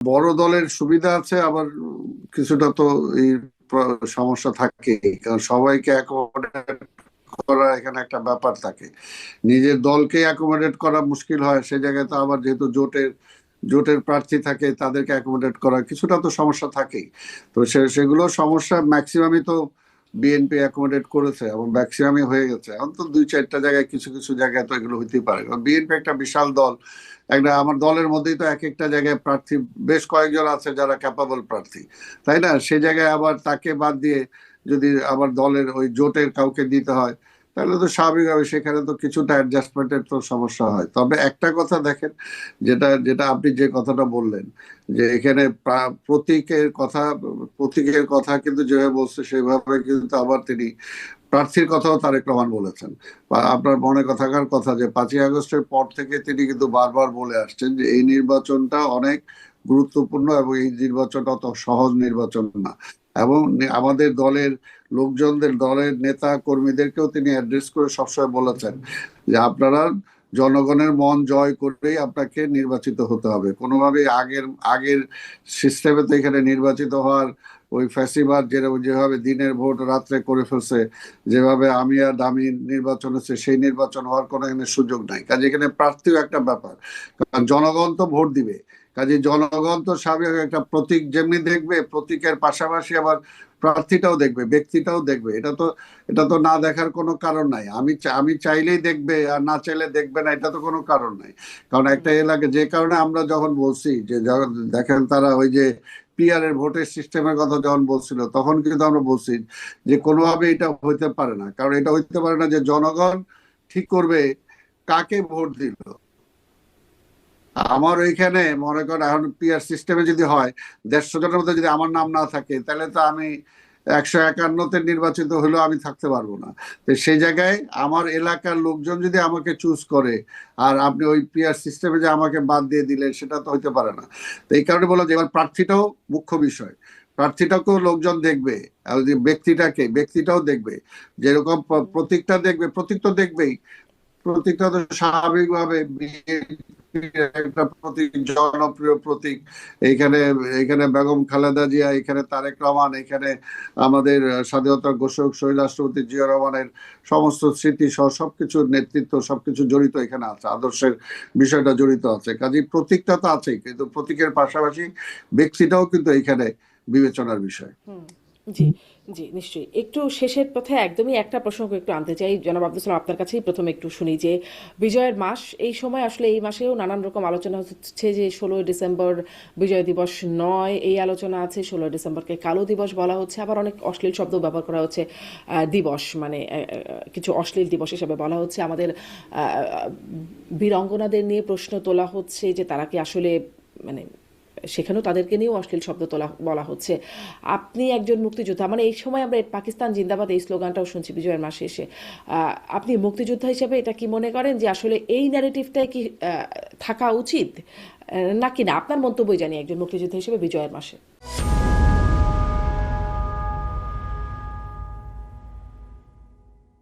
বড় দলের সুবিধা আছে, আবার কিছুটা তো এই সমস্যা থাকে, কারণ সবাইকে অ্যাকোমোডেট করা এখানে একটা ব্যাপার থাকে। নিজের দলকে অ্যাকোমোডেট করা মুশকিল হয়, সে জায়গায় তো আবার যেহেতু জোটের প্রার্থী থাকে, তাদেরকে অ্যাকোমোডেট করা কিছুটা তো সমস্যা থাকেই। তো সেগুলো সমস্যা ম্যাক্সিমামই তো বিএনপি অ্যাকোমোডেট করেছে এবং ম্যাক্সিমামই হয়ে গেছে। এখন তো দুই চারটা জায়গায় কিছু কিছু জায়গায় তো এগুলো হইতেই পারে, কারণ বিএনপি একটা বিশাল দল। একটা আমার দলের মধ্যেই তো এক একটা জায়গায় প্রার্থী বেশ কয়েকজন আছে যারা ক্যাপাবল প্রার্থী, তাই না? সে জায়গায় আবার তাকে বাদ দিয়ে যদি আবার দলের ওই জোটের কাউকে দিতে হয়, তাহলে তো স্বাভাবিকভাবে সেখানে তো কিছুটা অ্যাডজাস্টমেন্টের তো সমস্যা হয়। তবে একটা কথা দেখেন, যেটা যেটা আপনি যে কথাটা বললেন, যে এখানে প্রতীকের কথা কিন্তু যেভাবে বলছে সেভাবে কিন্তু আবার তিনি প্রার্থীর কথাও তারেক রহমান বলেছেন। বা আপনার মনে থাকার কথা যে 5ই আগস্টের পর থেকে তিনি কিন্তু বারবার বলে আসছেন যে এই নির্বাচনটা অনেক গুরুত্বপূর্ণ এবং এই নির্বাচনটা অত সহজ নির্বাচন না। এবং আমাদের দলের লোকজনদের, দলের নেতা কর্মীদেরকেও তিনি অ্যাড্রেস করে সবসময় বলেছেন যে আপনারা জনগণের মন জয় করেই আপনাকে নির্বাচিত হতে হবে। কোনোভাবে আগের আগের সিস্টেমে তো এখানে নির্বাচিত হওয়ার ওই ফ্যাসিবাদ যেভাবে দিনের ভোট রাত্রে করে ফেলছে, যেভাবে আমি আর দামি নির্বাচন হচ্ছে, সেই নির্বাচন হওয়ার কোনো এখানে সুযোগ নাই। কাজে এখানে প্রার্থীও একটা ব্যাপার, কারণ জনগণ তো ভোট দিবে। কাজে জনগণ তো স্বাভাবিক একটা প্রতীক যেমনি দেখবে, প্রতীকের পাশাপাশি আবার প্রার্থীটাও দেখবে, ব্যক্তিটাও দেখবে। এটা তো না দেখার কোনো কারণ নাই। আমি চাইলেই দেখবে আর না চাইলে দেখবে না, এটা তো কোনো কারণ নাই। কারণ একটা এলাকা, যে কারণে আমরা যখন বলছি যে দেখেন তারা ওই যে পিআর এর ভোটের সিস্টেমের কথা যখন বলছিল, তখন কিন্তু আমরা বলছি যে কোনোভাবে এটা হইতে পারে না। কারণ এটা হইতে পারে না যে জনগণ ঠিক করবে কাকে ভোট দিল। আমার ওইখানে মনে করেন এখন পিআর সিস্টেমে যদি হয়, 150 জনের মধ্যে যদি আমার নাম না থাকে, তাহলে তো আমি 151-তে নির্বাচিত হলেও আমি থাকতে পারবো না। তো সেই জায়গায় আমার এলাকার লোকজন যদি আমাকে চুজ করে, আর আপনি ওই পিআর সিস্টেমে যে আমাকে বাদ দিয়ে দিলেন, সেটা তো হইতে পারে না। তো এই কারণে বললাম যে এবার প্রার্থীটাও মুখ্য বিষয়। প্রার্থীটাকেও লোকজন দেখবে, আর যে ব্যক্তিটাও দেখবে। যেরকম প্রতীকটা দেখবে, প্রতীক তো দেখবেই। প্রতীকটা তো স্বাভাবিকভাবে একটা প্রতীক, জনপ্রিয় প্রতীক। এইখানে এখানে বেগম খালেদা জিয়া, এখানে তারেক রহমান, এখানে আমাদের স্বাধীনতা ঘোষক শহীদ রাষ্ট্রপতি জিয়া রহমানের সমস্ত স্মৃতি সহ সবকিছুর নেতৃত্ব, সবকিছু জড়িত এখানে আছে, আদর্শের বিষয়টা জড়িত আছে। কাজেই প্রতীকটা তো আছেই, কিন্তু প্রতীকের পাশাপাশি ব্যক্তিটাও কিন্তু এখানে বিবেচনার বিষয়। জি, জি, নিশ্চয়ই। একটু শেষের পথে একদমই একটা প্রসঙ্গ একটু আনতে চাই। জনাব আব্দুল সালাম, আপনার কাছেই প্রথমে একটু শুনি যে বিজয়ের মাস, এই সময় আসলে এই মাসেও নানান রকম আলোচনা হচ্ছে যে 16ই ডিসেম্বর বিজয় দিবস নয়, এই আলোচনা আছে। 16ই ডিসেম্বরকে কালো দিবস বলা হচ্ছে, আবার অনেক অশ্লীল শব্দ ব্যবহার করা হচ্ছে। দিবস মানে কিছু অশ্লীল দিবস হিসেবে বলা হচ্ছে। আমাদের বীরাঙ্গনাদের নিয়ে প্রশ্ন তোলা হচ্ছে যে তারা কি আসলে মানে সেখানেও তাদেরকে নিয়েও অশ্লীল শব্দ বলা হচ্ছে। আপনি একজন মুক্তিযোদ্ধা, মানে এই সময় আমরা পাকিস্তান জিন্দাবাদ এই স্লোগানটাও শুনছি বিজয়ের মাসে এসে। আপনি মুক্তিযোদ্ধা হিসেবে এটা কি মনে করেন যে আসলে এই ন্যারেটিভটাই কি থাকা উচিত নাকি না? আপনার মন্তব্যই জানি একজন মুক্তিযোদ্ধা হিসেবে বিজয়ের মাসে।